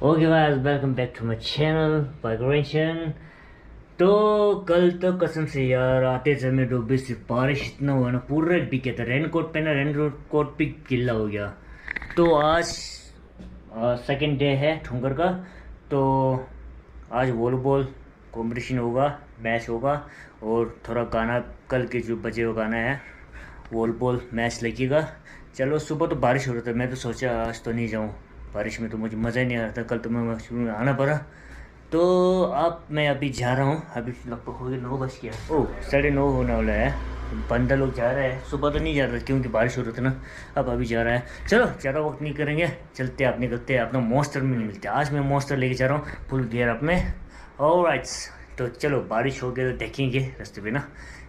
Okay guys, welcome back to my channel vibration. तो कल तो कसम से यार आते समय डूबी से बारिश इतना हुआ ना, पूरा भीगे था। रेनकोट पहना, रेनकोट भी गीला हो गया। तो आज सेकंड डे है ठुंगर का। तो आज वॉलीबॉल कंपटीशन होगा, मैच होगा और थोड़ा गाना, कल के जो बजे हुए गाना है वॉलीबॉल मैच लगेगा। चलो, सुबह तो बारिश हो रहा था, मैं तो सोचा आज तो नहीं जाऊँ बारिश में, तो मुझे मज़ा ही नहीं आ रहा था। कल तो मैं शुरू में आना पड़ा। तो अब मैं अभी जा रहा हूँ। अभी लगभग हो गया 9 बज गया। ओह, 9:30 होने वाला है। बंदा लोग जा रहे हैं, सुबह तो नहीं जा रहा था क्योंकि बारिश हो रहा था ना। अब अभी जा रहा है। चलो, ज़्यादा वक्त नहीं करेंगे, चलते आप निकलते हैं। अपना मॉन्स्टर में नहीं मिलते, आज मैं मॉन्स्टर लेके जा रहा हूँ फुल गियर अप में। ऑलराइट, तो चलो, बारिश हो गया तो देखेंगे रास्ते पे ना।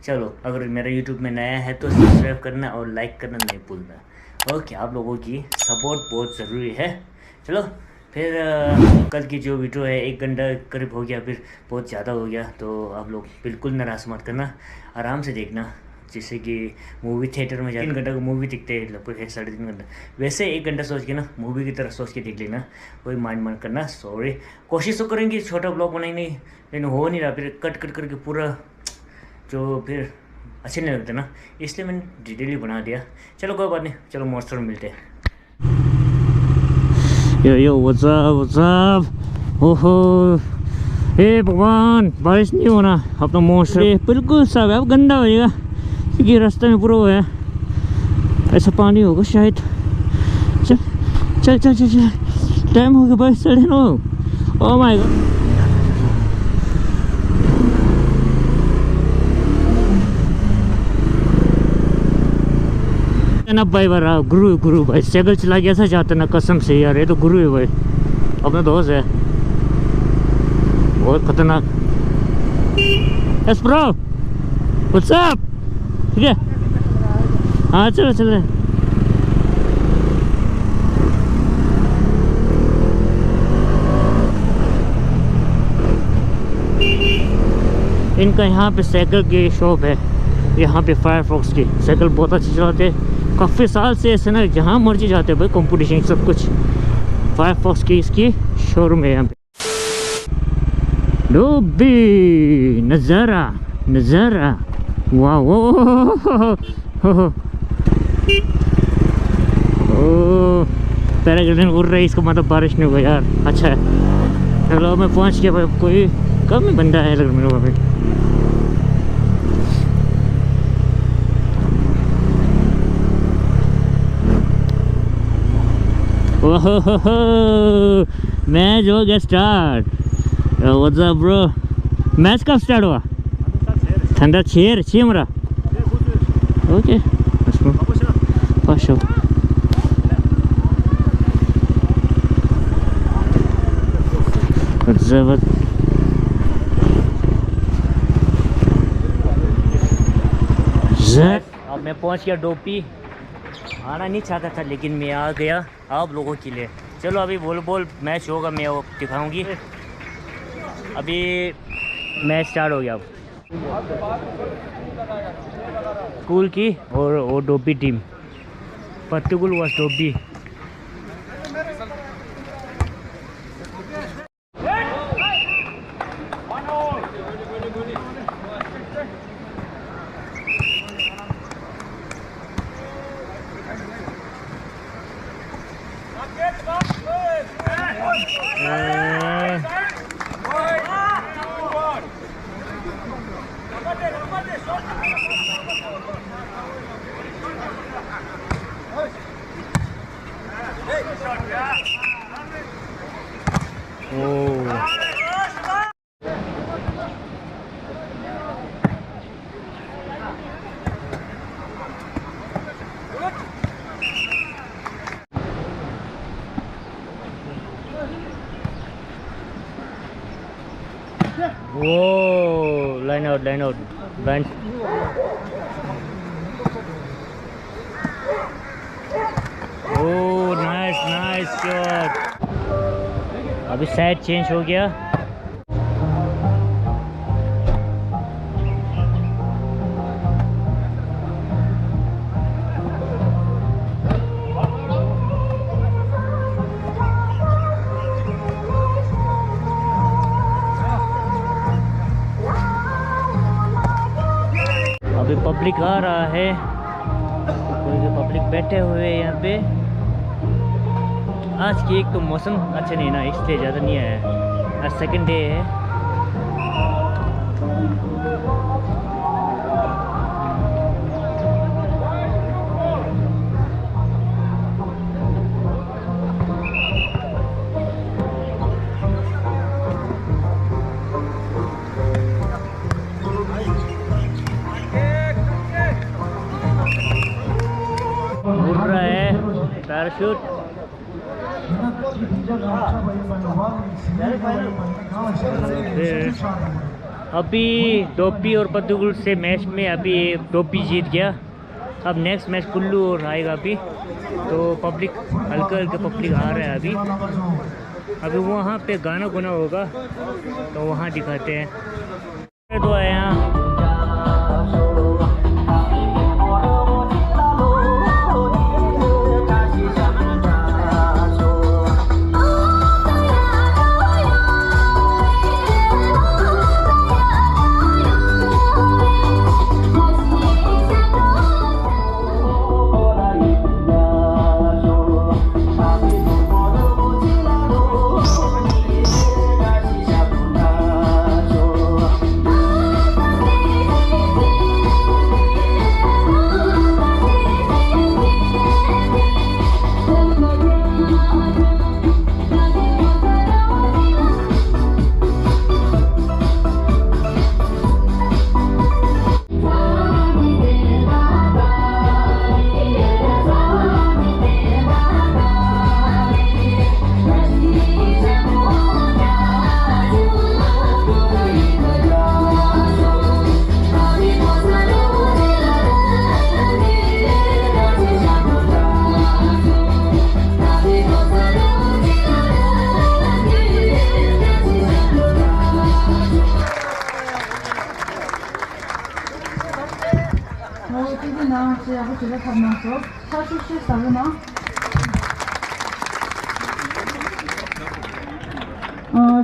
चलो, अगर मेरा यूट्यूब में नया है तो सब्सक्राइब करना और लाइक करना नहीं भूलना। ओके, आप लोगों की सपोर्ट बहुत ज़रूरी है। चलो फिर कल की जो वीडियो है 1 घंटा करीब हो गया, फिर बहुत ज़्यादा हो गया, तो आप लोग बिल्कुल नाराज़ मत करना, आराम से देखना। जैसे कि मूवी थिएटर में 3 घंटा का मूवी दिखते हैं, लगभग है 3.5 घंटा, वैसे 1 घंटा सोच के ना मूवी की तरह सोच के देख लेना। कोई माइंड करना, सॉरी। कोशिश तो करेंगे छोटा ब्लॉग बनाएंगे, लेकिन हो नहीं रहा, फिर कट कट करके पूरा जो फिर अच्छे नहीं लगते ना, इसलिए मैंने डिटेल बना दिया। चलो कोई बात नहीं, चलो मॉन्स्टर में मिलते हैं। Yo what's up. ओहो, हे भगवान, बारिश नहीं होना। अपना मॉन्स्टर बिल्कुल साफ है, अब गंदा हो जाएगा क्योंकि रास्ते में पूरा है, ऐसा पानी होगा शायद। चल चल चल चल चल, टाइम हो गया भाई, 9:30। ओह माय गॉड, ना भाई बारा गुरु गुरु भाई, साइकिल चला के ऐसा जाता ना, कसम से यार, ये तो गुरु है भाई, अपना दोस्त है, बहुत खतरनाक। यस ब्रो, व्हाट्स अप, ठीक है। हाँ चलो चल रहे। इनका यहाँ पे साइकिल की शॉप है, यहाँ पे फायरफॉक्स की साइकिल बहुत अच्छी चलाते हैं, काफ़ी साल से ऐसे ना, जहाँ मर्जी जाते हैं भाई, कंपटीशन सब कुछ। फायरफॉक्स की इसकी शोरूम है यहाँ पे। डूबी नज़ारा नज़ारा, वाह वो पैराग्लाइडिंग उड़ रही है, इसका मतलब बारिश नहीं होगा यार, अच्छा है। चलो मैं पहुँच गया भाई, कोई कम ही बंदा है लग मेरे को अभी। ओहो, मैच हो गया start. What's up bro, match कब स्टार्ट हुआ? ठंडा छेर छे मरा। ओके, पाशो अब मैं पहुंच गया डोपी। आना नहीं चाहता था लेकिन मैं आ गया आप लोगों के लिए। चलो, अभी वॉलीबॉल मैच होगा, मैं वो दिखाऊंगी। अभी मैच स्टार्ट हो गया। अब स्कूल की और डोबी टीम, पर्टिकुलर वाज डोबी। वो line out line. Oh nice shot. अभी साइड चेंज हो गया। पब्लिक आ रहा है, कोई पब्लिक बैठे हुए हैं यहाँ पे। आज की एक तो मौसम अच्छा नहीं ना, इसलिए ज़्यादा नहीं आया है। आज सेकंड डे है। उड़ रहा है पैराशूट। अभी टोपी और पद्दूगुल से मैच में अभी टोपी जीत गया। अब नेक्स्ट मैच कुल्लू और आएगा अभी, तो पब्लिक हल्का हल्का पब्लिक आ रहा है अभी वहाँ पे गाना गुना होगा तो वहाँ दिखाते हैं। तो यहाँ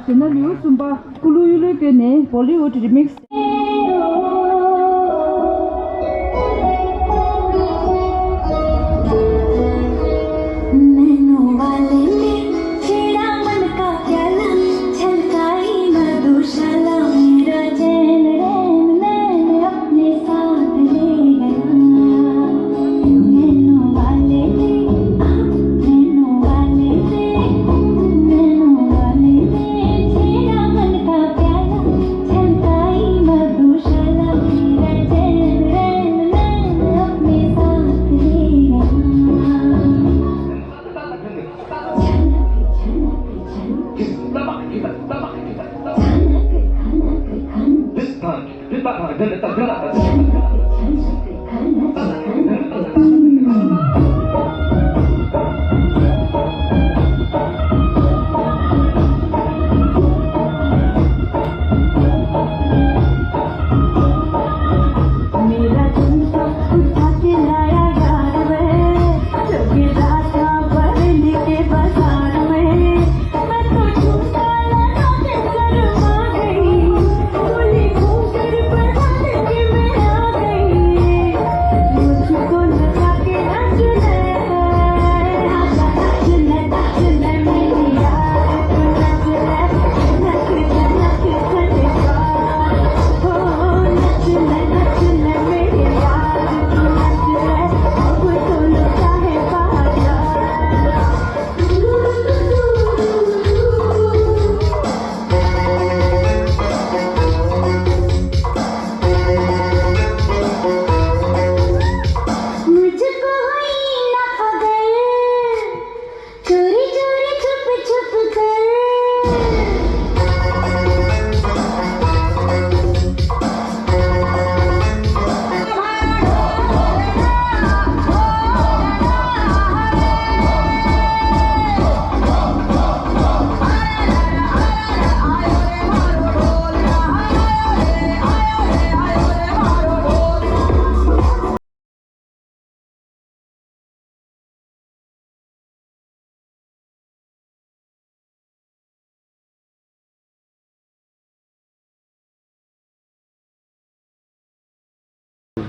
Sina Liu Sumba Kulu Yulu Gene Bollywood Remix.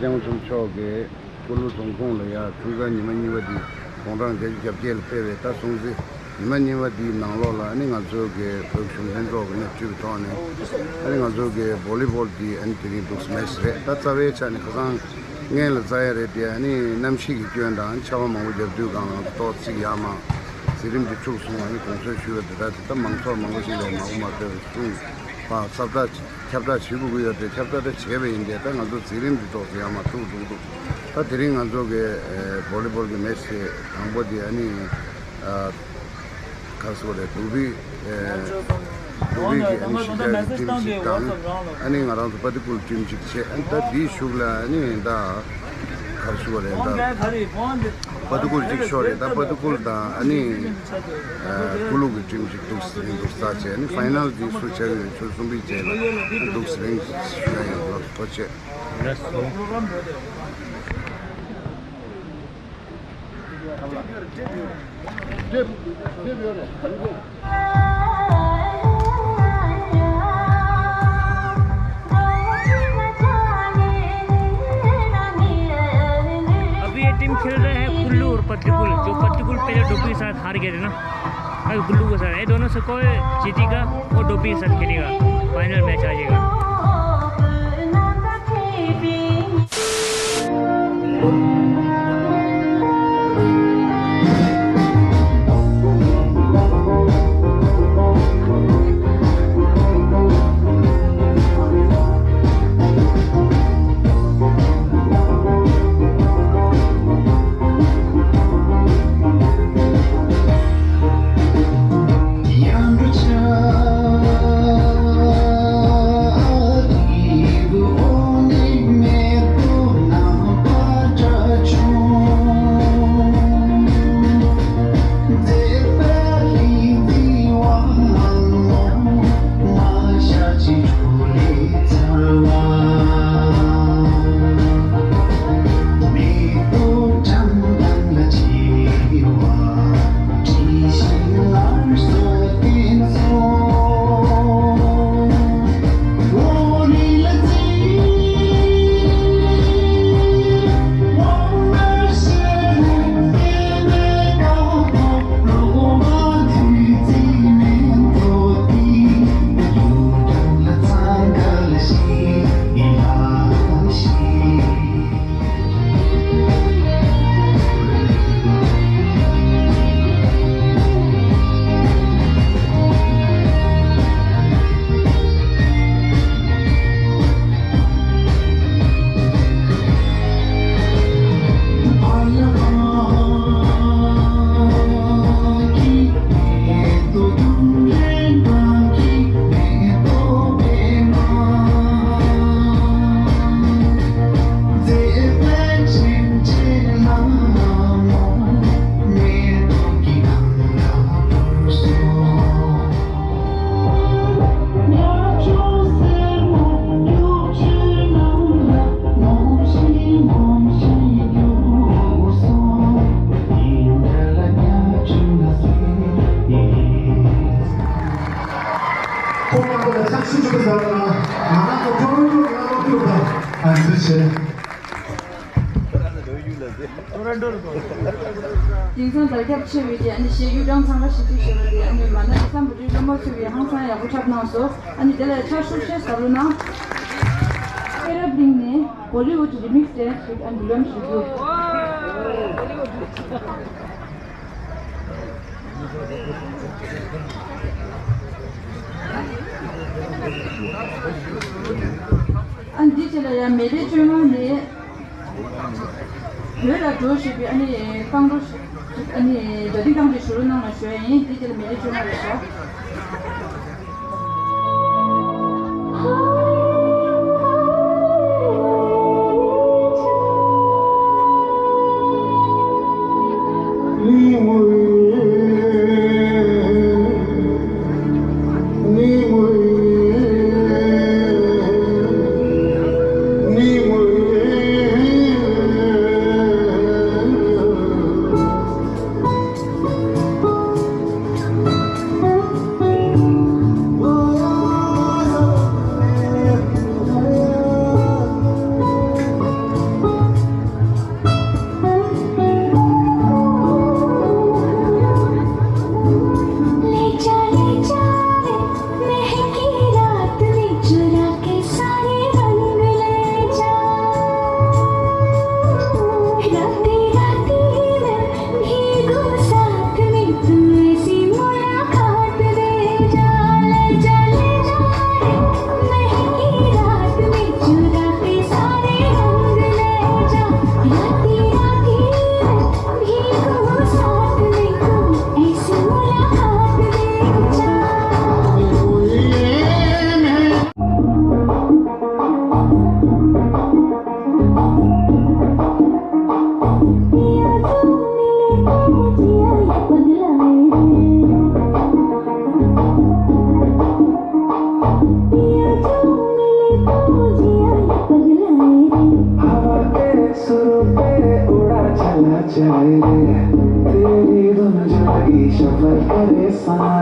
将从小给不如总共了呀，中国你们因为的工厂这就接了配备，他从这你们因为的拿了了，你看做给培训生做个那就当呢，你看做给volleyball的安提尼都是没事的，他这边讲你可能。nghe là在的点，你南西的卷的，你瞧我们我就就讲了，到这个嘛，这里面就送啊，你公司去了，他忙错忙个些了嘛，我们就送，把差不多全部个月的，差不多的前面的，但俺都这里面做这样嘛，都，他这里俺做个volleyball的没事，韩国的你看说的都比Duri ki ani shida team chik tang, ani nga rang patikul team chik che, anta di shugla ani da kharshu re da patikul chik shore da patikul da ani kulu ki team chik duk sring duk sta che, ani final di su che chu sumbi che la duk sring shugla blok to che. Team खेल रहे हैं कुल्लू और पतलीपुल जो पतलीपुल पहले dopey के साथ हार गए थे ना अभी कुल्लू के साथ ये दोनों से कोई जीतेगा और डोपी के साथ खेलेगा फाइनल मैच आ जाएगा 인선 달걀 채위지 아니 시 유정 상가 시티셔는데 아니 만나 삼부지 좀 채위 항상 야구 잡나서 아니 내가 차수셔 살로나 에러빙네 볼리우드 리믹스 앤 블럼 슈고 안 디젤야 메리 주문이 왜라 도시비 아니 방도 아니 저기 강지 수르는 거 쉬어이 디젤 메리 주문을 써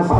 发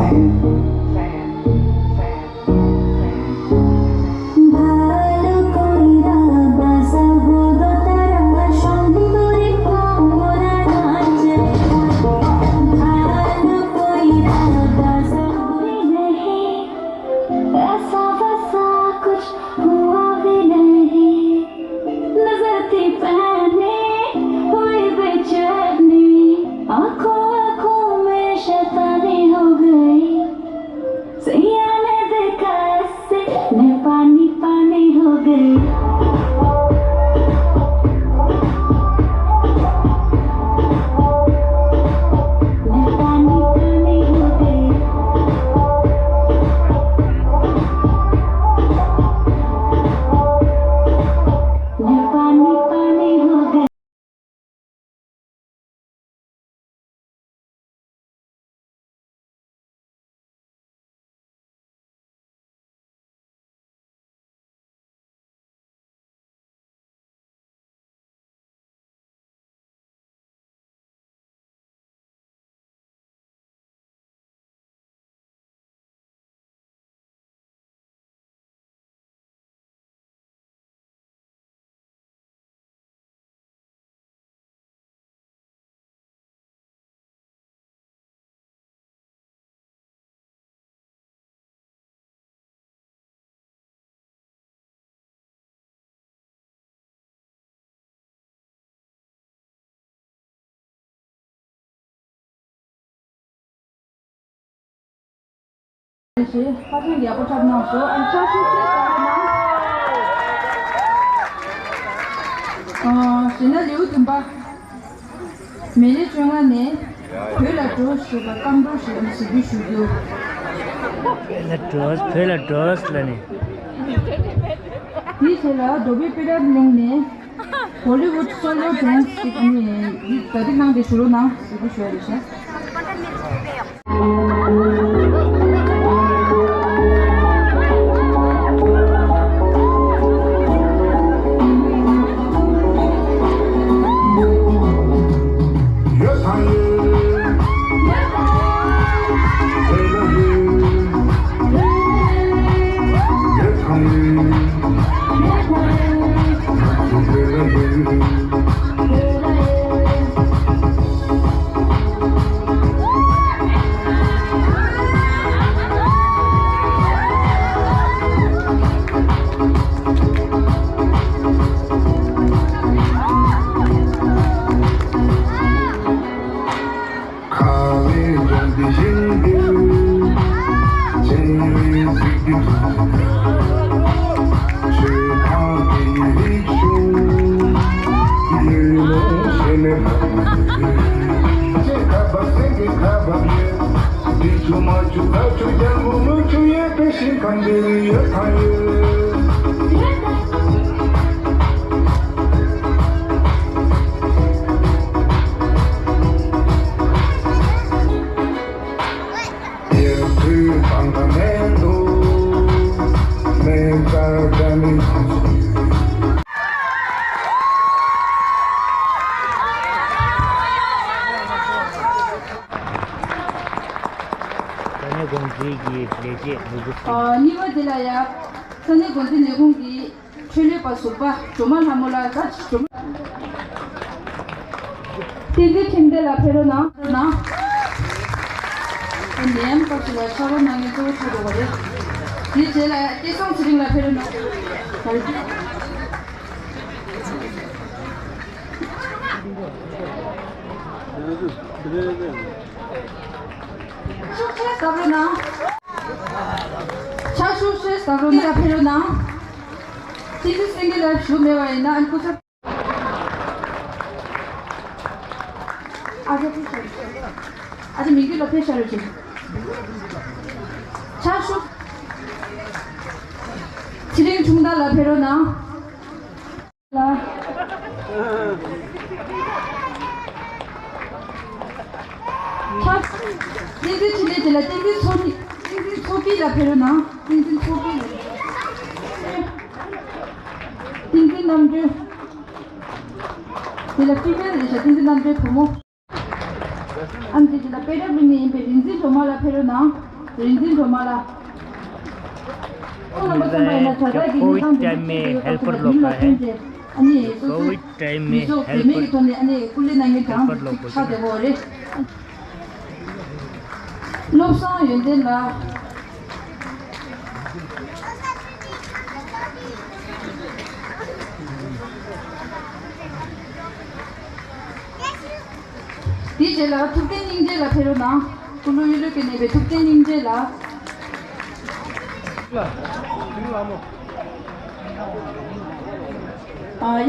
现也不差不多说，按查数现在6点吧，每日中啊呢，回来之后是个刚到是必须的。फिर ड्रॉस लेने ये चला डोबी पीरियड में हॉलीवुड सोलो डांस सीखने ये तभी ना दे शुरू ना सीखी शुरू है 니와 들라야 선에 건진 내공기 출려 봐서봐 조만 하모라 같이 좀 티비 팀들 앞에로 나 내am 같이 서로 나게 또 쳐도 그래 이 제가 대성 드링 앞에로 나 Sabrina. Chashu Sabrina Peruna. This is singular Shumevaina and Kusa. As a Miguel of Fisherity. Chashu Tiling Chunda La Peruna. Tintin Sophie la Peruna. Tintin Sophie. Tintin Namju. C'est la femelle déjà. Tintin Namju comment? anti la pera bini pe rinzi tomala pero na rinzi tomala Covid time में helper लोग का है Covid time में helper लोग DJ la tukten ninje la pero na kulu yulu ke nebe tukten ninje la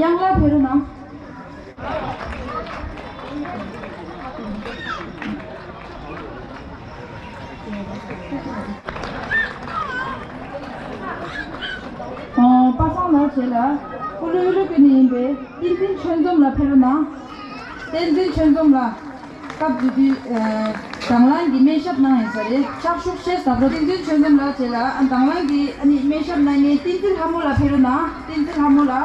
yang la pero na pasang la chela kulu yulu ke nebe tin chendom la pero na ten chendom la कब भी तंगलां की mashup ना है sir ये चार से सब दिन चंदन ला चला तंगलां की अनि मेशअप ना ने तीन हमोला फिर ना तीन हमोला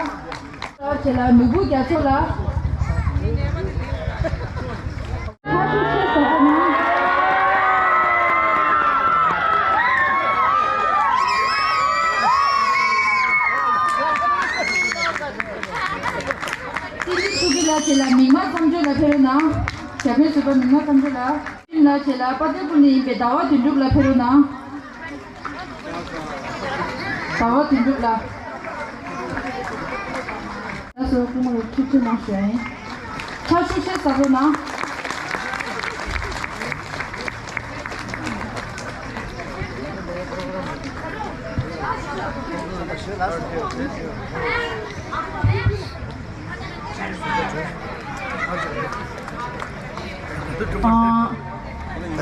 चला नुबु क्या चला चला मीमा समझो ना फिर ना Kami suka minga kamjela, na chela pate puni bedawa tinduk la peru na, dawa tinduk la. Aso kuma cuci na shay, chasu shay sabu na.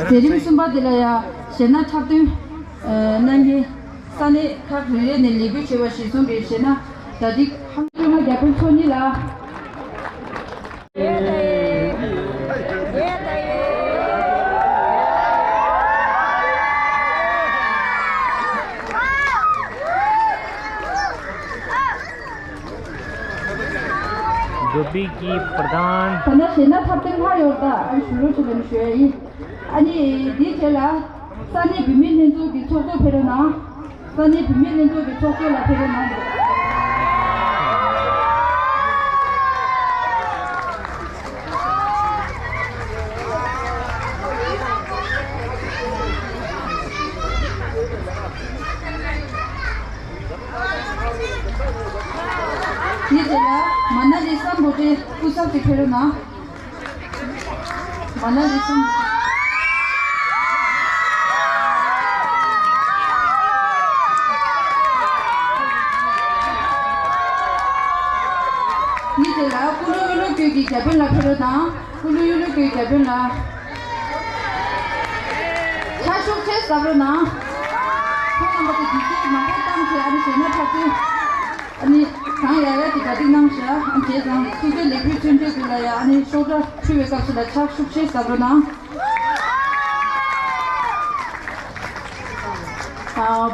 Terim sumba dilaya shena chaptu nangi sani khakhle ne libi chewa shizum be shena tadi hamjuma gyapun choni la Dobby की प्रधान तने सेना थापते हा योता अनि शुरू चलन Shuey अनि दिखेला सनी बिमिन नेजु की छोटो फेरना सनी बिमिन नेजु की छोटो ला फेरना दिखेला mana desam bote pusat dikhero na mana desam ni de la kulu ke ki jaben la khero na kulu ke jaben la chashu che sabro na thong bote dikit ma tam che ani sena thatu ani Kaya tiga tinang sya, anje sang sudah lebih cenderung gulaya, ani sudah cuci kau sudah cak sukses sabrona.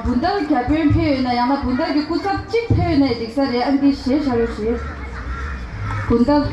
Bunda kaya pun na yang mana bunda kita kucap cip na diksa dia, ani sih harus sih. Bunda.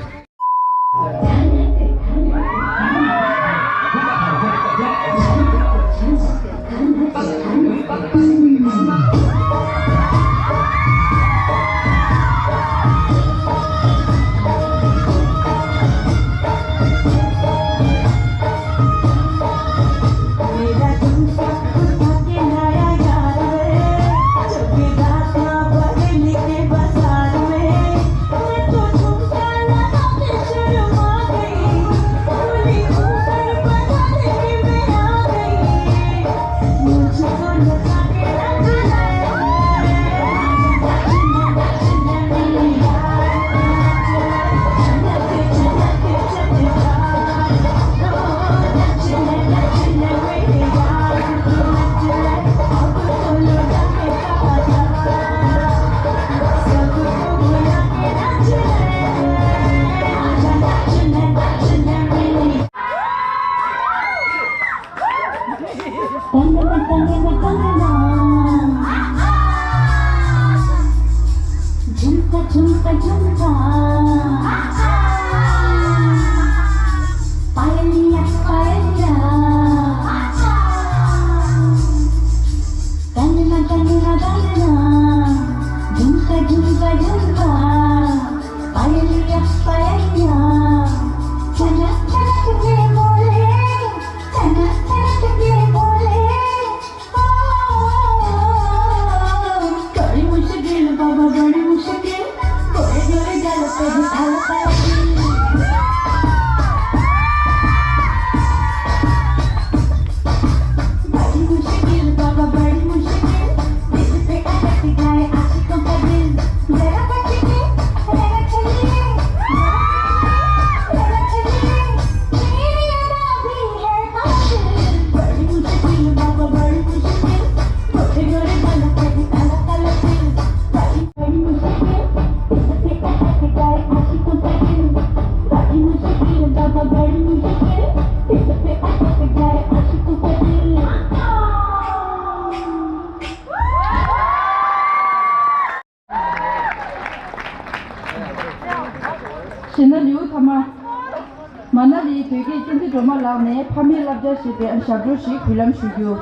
drama laune phami labja sipe an shabru shi philam shugyo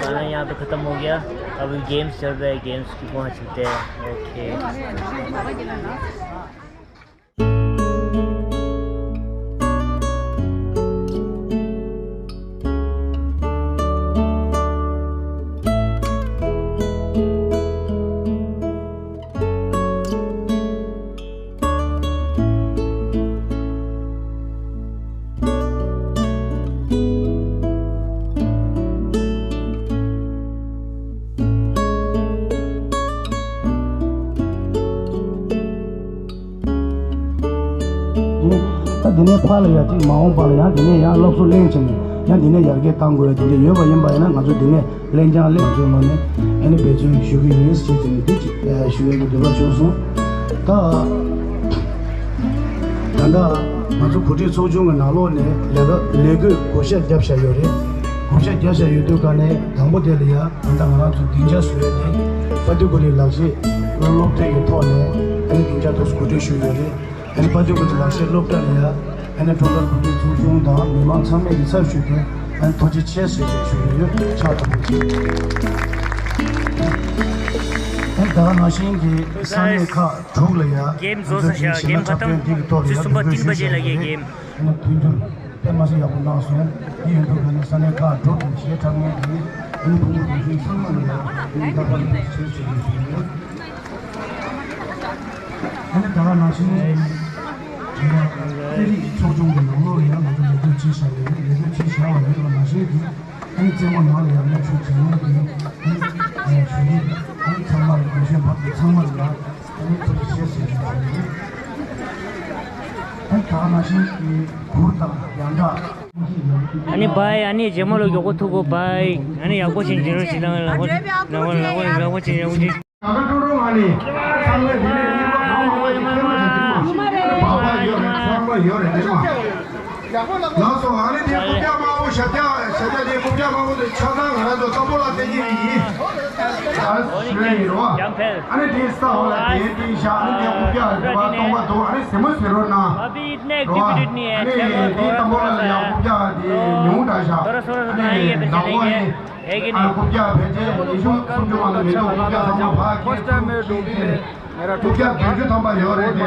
खाना यहाँ पे ख़त्म हो गया अभी games चल रहे हैं गेम्स की वहाँ चलते हैं ओके दिने फाल या जी माओ पाल या दिने या लोग सो लें चने या दिने यार के तांगो या दिने यो बायम बायना ngazo दिने लें जा ले जो मने एने बेजो शुगी न्यूज़ चीज़ ने दिच शुगे को देवा चोसो ता तंदा ngazo खुटी सोजो में नालो ने लेगो कोशा जब शायोरे कोशा जब शायो तो काने धामो दे लिया तंदा ngana तो दिनजा सुरे ने पदु को ले लासे लोग ते के तो ने एने दिनजा तो scooty शुगे and padu ko la se lok ta ya and to la ko chu chu da mi ma cham me sa shu ke and to ji che se shu yo cha ta and da na shin ki sa ne kha thog la ya game जो से game खत्म जो सुबह 3 बजे लगे game and to jo te ma se ya ko na so ye to ka sa ne kha thog che ta me ni and to ji sun ma ya ni da ba che shu yo and da na shin really 초중 거 너무 그냥 모두 지시하고 이게 지시하고 이거 마시기 아니 제가 말을 하면 좋지는 아니 정말 무슨 받고 정말이야 아니 또 지시했어요 아니 다 마시기 고르다 양다 아니 바이 아니 제말로 요거 두고 바이 아니 야고 진지로 지나가려고 나고 진짜 우지 나가 도로 아니 상례 뒤에 老总，俺那天不叫嘛，我下天不叫嘛，我得车上俺都到不了这一米，俺10米多，俺那天上了天下，俺那天不叫是吧？到我多，俺那什么时候呢？ अभी इतने是吧？ activity नहीं है 俺那到不了两不叫的牛大下， थोड़ा थोड़ा सुनाएंगे फिर चलेंगे है कि 俺 नहीं 不叫भेजे，你说不叫完了没有？不叫他们爬， फर्स्ट टाइम मैं डूबी में मेरा 不叫भेजे他们有人的，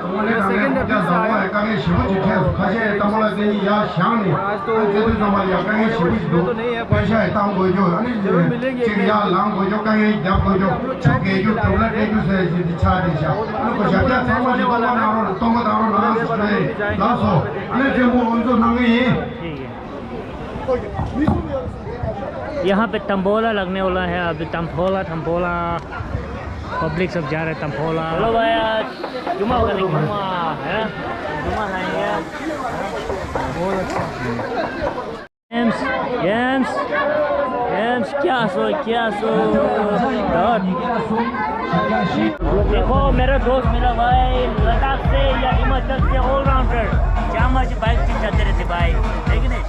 我那两天不叫他们，刚才媳妇去看，发现到不了这一家乡里，这对他们两个人媳妇去读，等下也当过就，俺那这个家狼过就，刚才两过就，这个就走了，这就是差点下，如果想家他们就到哪了，到我哪了哪是谁，哪说，俺那节目我们就哪个人。 यहाँ पे तंबोला लगने वाला है अभी तंबोला पब्लिक सब जा रहे हैं तंबोला हेलो भाई जुमा होगा नहीं जुमा है जुमा खाएंगे बहुत अच्छा एम्स क्या सो देखो मेरा दोस्त मेरा भाई लद्दाख से या हिमाचल से ऑलराउंडर जहाँ बाइक चलते रहते भाई है कि नहीं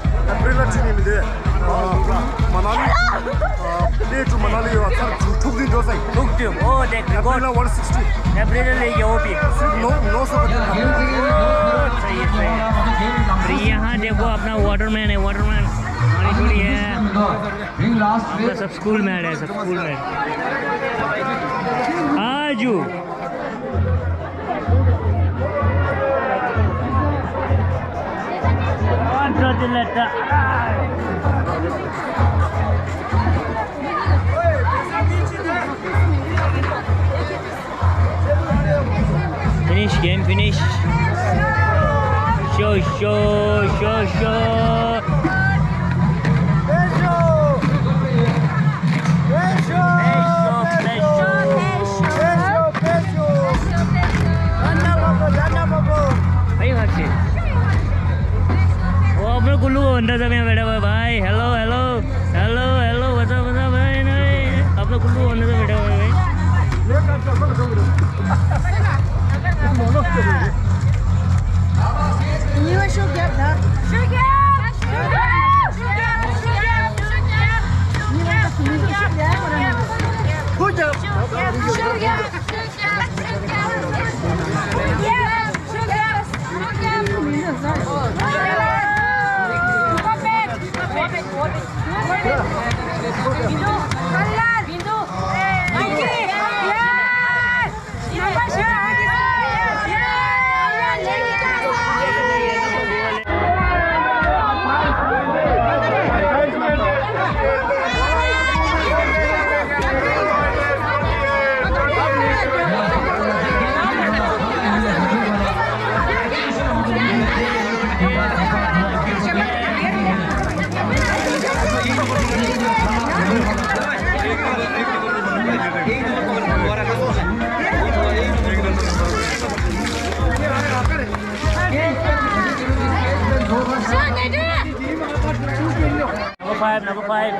Manali, day to Manali, you are took the dose. Oh, they got 160. April ले ओपी No, sir. सही है यहाँ देखो अपना वाटरमैन है वाटरमैन पानी छोड़ी है अपना सब स्कूल में है सब स्कूल में आजू Game finish. Show. भाई भाई वो अपने कुल्लू अंदर से बैठा हुआ है भाई हेलो बता भाई नहीं अपने कुल्लू अंदर से बैठा हुआ है भाई You are shoe gap, huh? Shoe Number five.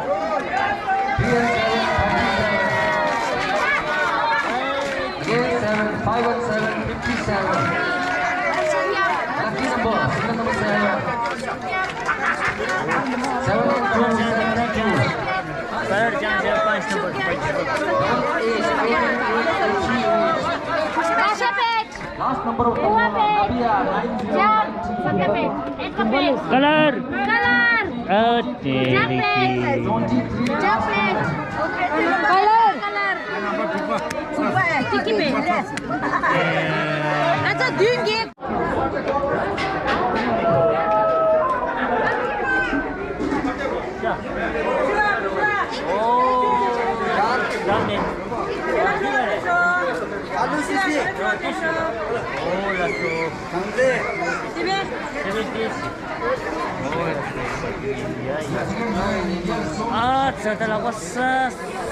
这的那个是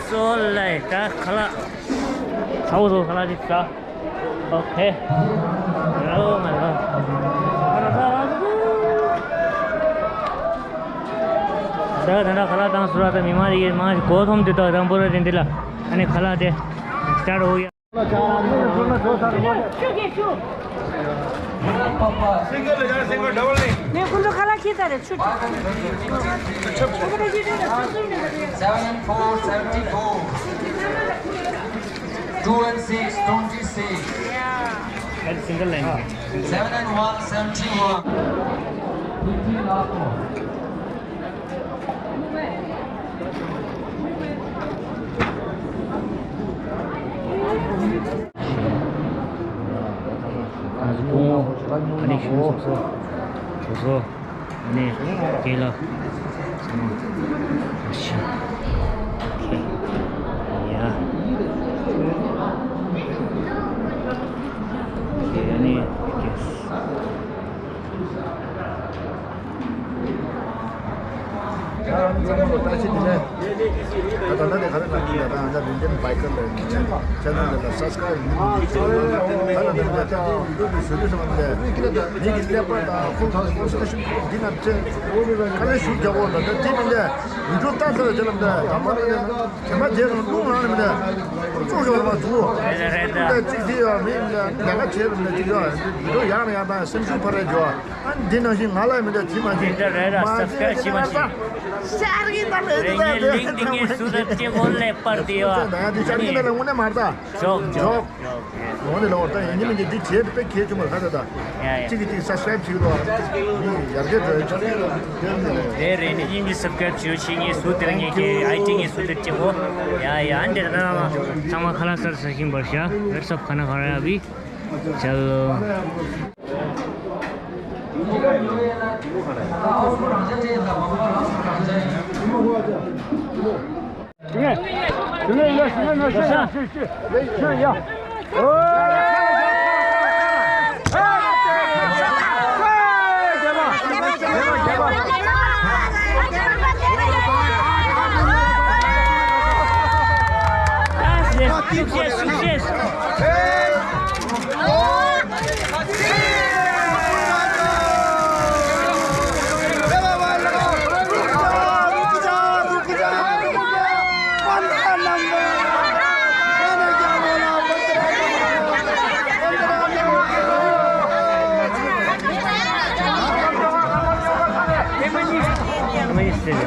说来的，看了，差不多看了就走。OK， 然后买了。दा धंदा खला तंग सुरा था बीमारी ये मां गौतम देता था पूरा दिन दिला अने खला दे स्टार्ट हो गया मैं कुल्लू खाला किधर है छुट्टी 2 and 6, 26. That's single line. 7 and 1, 71. 15 last one. connection so ini kela sama अच्छा ओके या ini yes link सूरत के बोलने पर दिया जोक 오늘 나왔다. 이제는 이제 뒤에 백 좀 하다다. 지금 subscribe 지도. 네, 레니진이 subscribe 주시니 수들이 게 아이팅이 수들 찍고 या अंदर ना सामा खाना सर सकिन बर्षा ये सब खाना खा रहे हैं अभी चलो Success.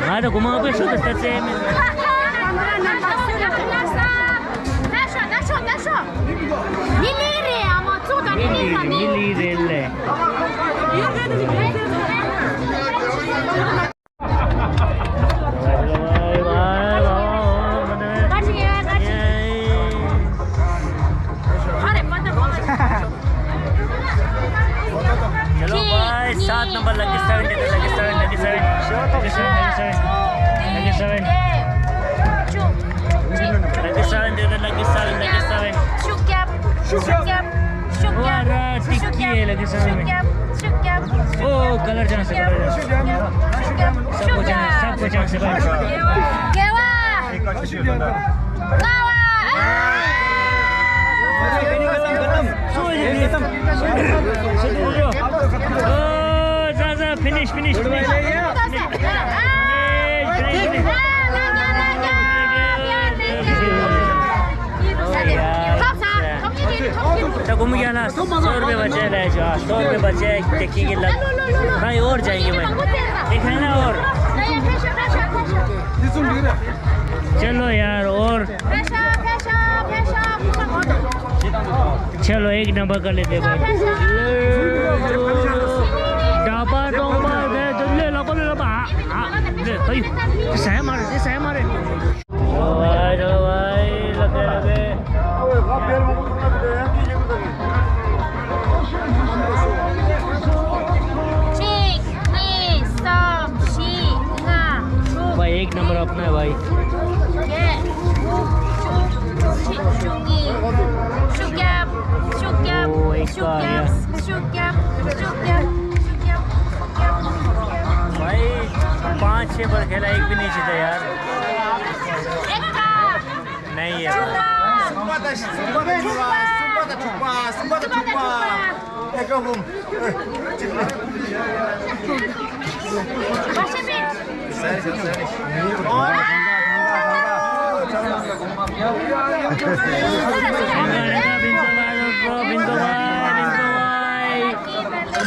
Ada guma apa sudah selesai. चलो भाई 7 नंबर लगे 7 ओ कलर जान से सबको जान से finish तो घूम गया ना 100 रुपये बचे रहे जो 100 रुपये बचे देखेंगे कहीं और जाएंगे मैं दिखाए ना और चलो यार और चलो 1 नंबर कर लेते भाई डाबा डोबा दे ले लो ले भाई सही मारे चलो भाई लगे भाई 1 नंबर अपना है भाई भाई 5-6 बार खेला एक भी नहीं जीता यार नहीं है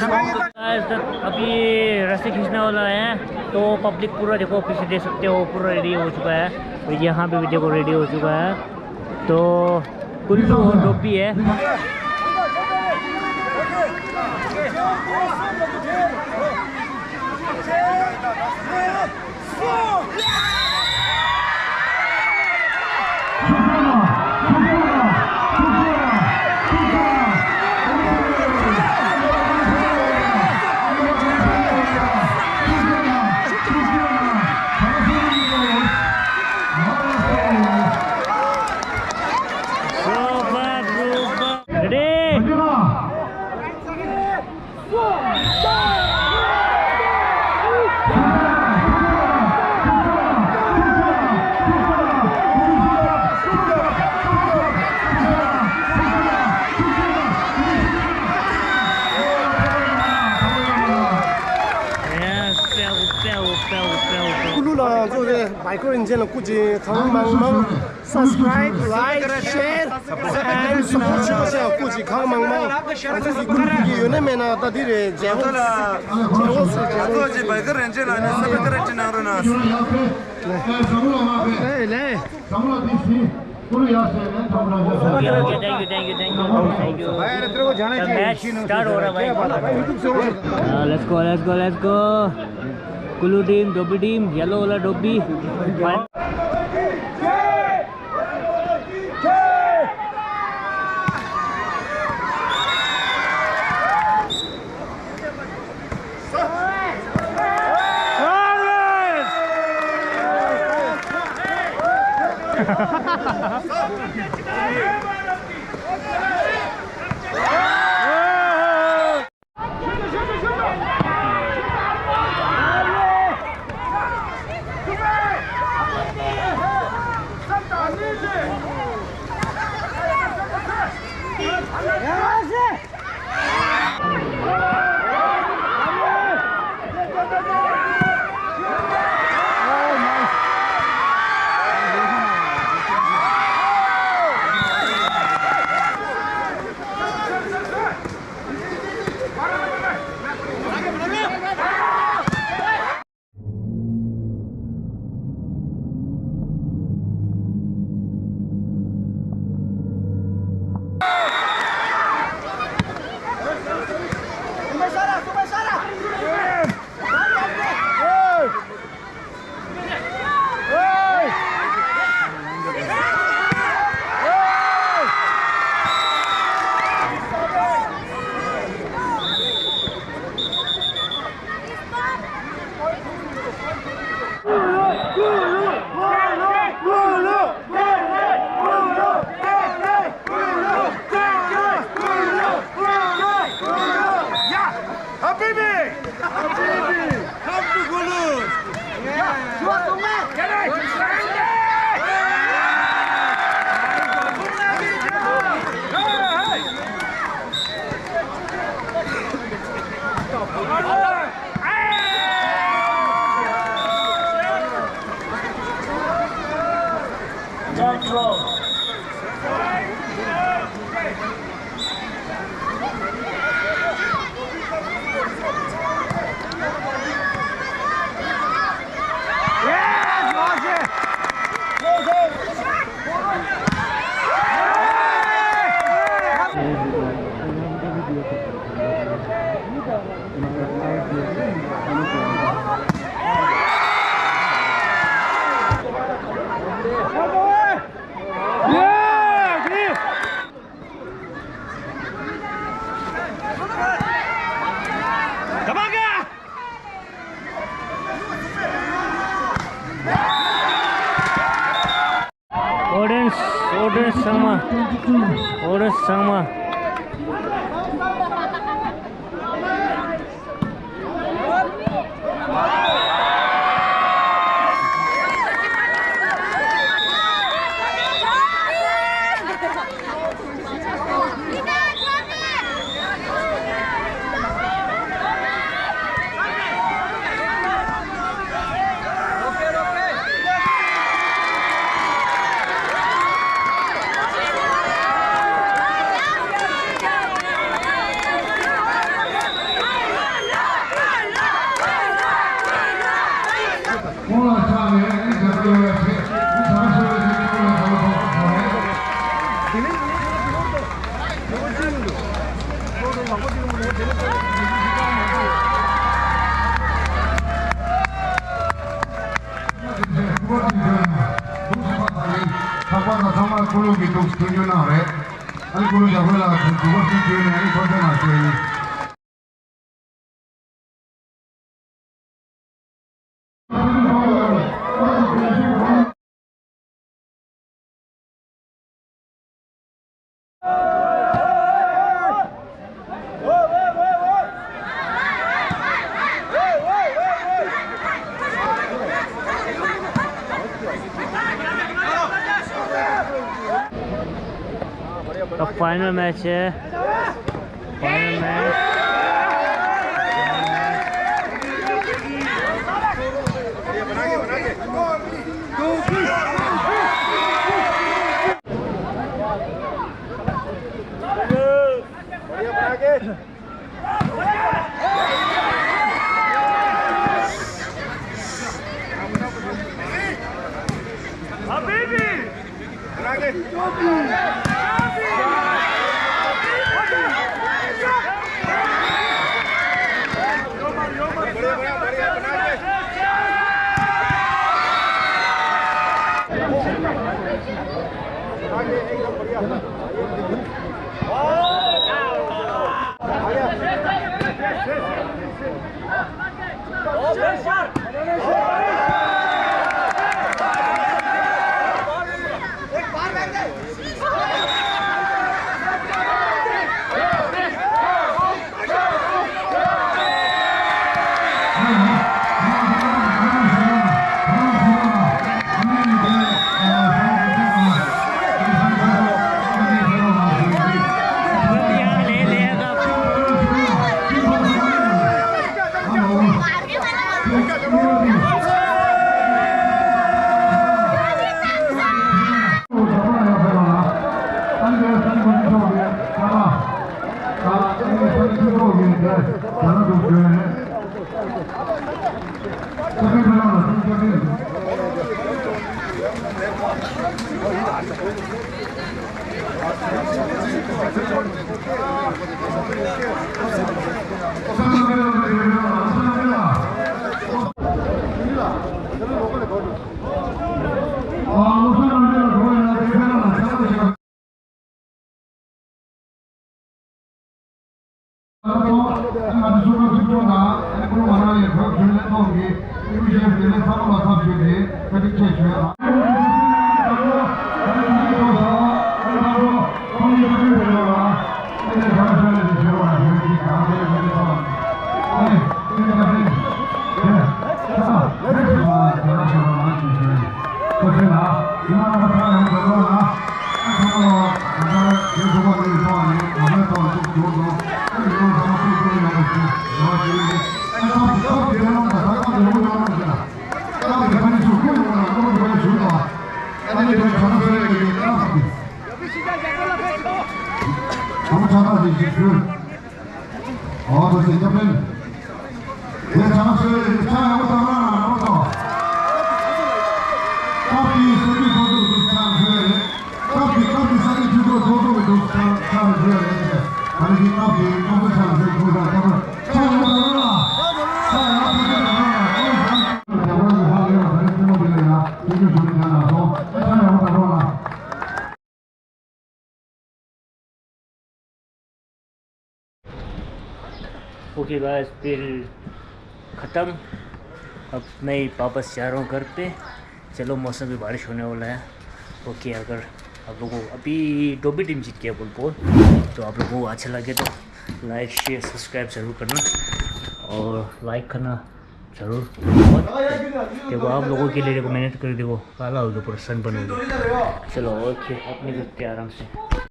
अभी रस्सी खींचने वाला है तो पब्लिक पूरा देखो पीछे देख सकते हो पूरा रेडी हो चुका है और यहाँ पे भी देखो रेडी हो चुका है तो कुल्लू और डोबी है subscribe, like, share, and support channel को जी खाओ मंग मंग अंत की कुल्लू ये ने मैंने तादी रे जेवो जेवो जी बाइकर रेंजर आने सब करे चिनारो ना ले thank you मैच स्टार्ट हो रहा भाई let's go Kullu team Dobby team yellow वाला डोबी Order sama. का sama kulu gitu setuju na re. Ani kulu jago la kubo setuju na ani kau jangan setuju. अब फाइनल मैच है, final match. Okay guys, फिर ख़त्म। अब मैं वापस जा रहा हूँ घर पे। चलो, मौसम भी बारिश होने वाला है। ओके, अगर आप लोगों को अभी डोबी टीम जीत गया फुटबॉल, तो आप लोगों को अच्छा लगे तो लाइक शेयर सब्सक्राइब ज़रूर करना और लाइक करना ज़रूर। देखो, आप लोगों के लिए देखो मेहनत कर, देखो काला हो गया पूरा सन बन हो गया। चलो ओके, अपने घर पे आराम से।